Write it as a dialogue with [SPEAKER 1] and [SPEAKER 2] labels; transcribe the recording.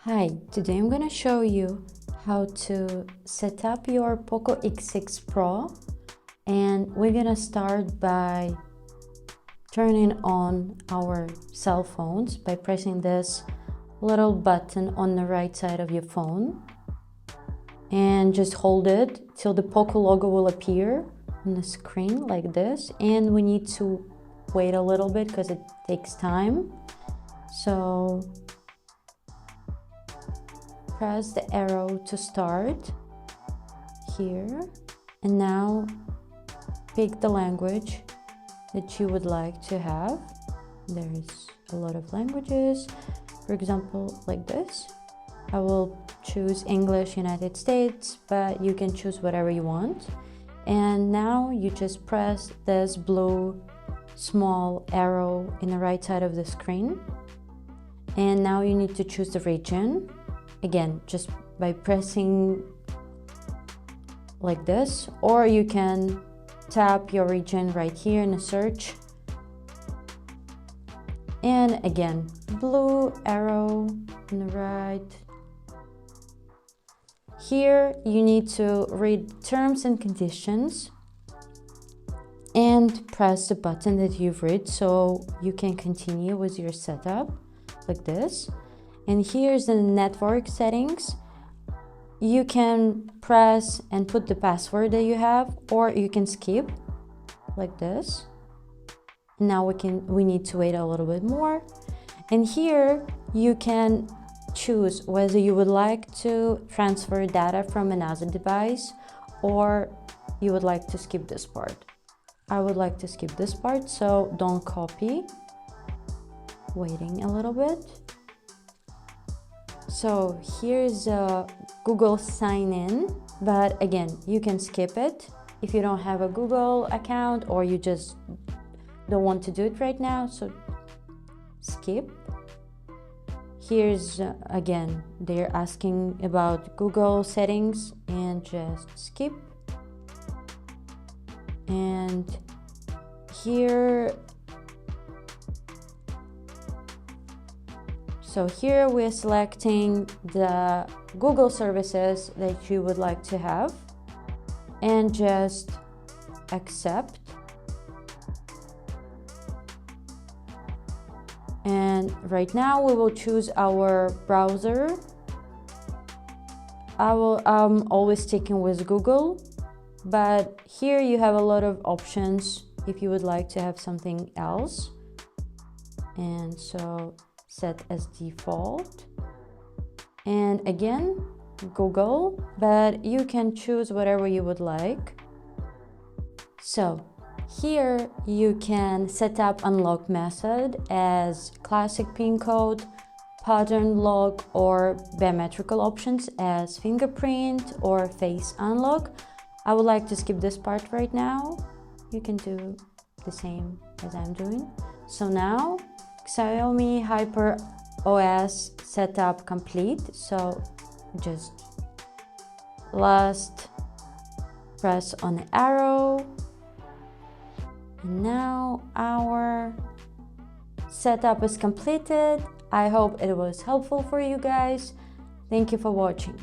[SPEAKER 1] Hi, today I'm gonna show you how to set up your POCO X6 Pro, and we're gonna start by turning on our cell phones by pressing this little button on the right side of your phone, and just hold it till the POCO logo will appear on the screen like this. And we need to wait a little bit because it takes time. So press the arrow to start here, and now pick the language that you would like to have. There's a lot of languages, for example, like this. I will choose English United States, but you can choose whatever you want. And now you just press this blue small arrow in the right side of the screen, and now you need to choose the region. Again, just by pressing like this, or you can tap your region right here in the search. And again, blue arrow on the right. Here you need to read terms and conditions and press the button that you've read so you can continue with your setup like this. And here's the network settings. You can press and put the password that you have, or you can skip like this. Now we need to wait a little bit more. And here you can choose whether you would like to transfer data from another device or you would like to skip this part. I would like to skip this part, so don't copy. Waiting a little bit. So here's a Google sign in, but again, you can skip it if you don't have a Google account or you just don't want to do it right now, so skip. Here's again, they're asking about Google settings, and just skip. And here, so here we're selecting the Google services that you would like to have, and just accept. And right now we will choose our browser. I'm always sticking with Google, but here you have a lot of options if you would like to have something else. And so set as default, and again Google, but you can choose whatever you would like. So here you can set up unlock method as classic pin code, pattern lock, or biometrical options as fingerprint or face unlock. I would like to skip this part right now. You can do the same as I'm doing. So now Xiaomi Hyper OS setup complete. So just last press on the arrow, and now our setup is completed. I hope it was helpful for you guys. Thank you for watching.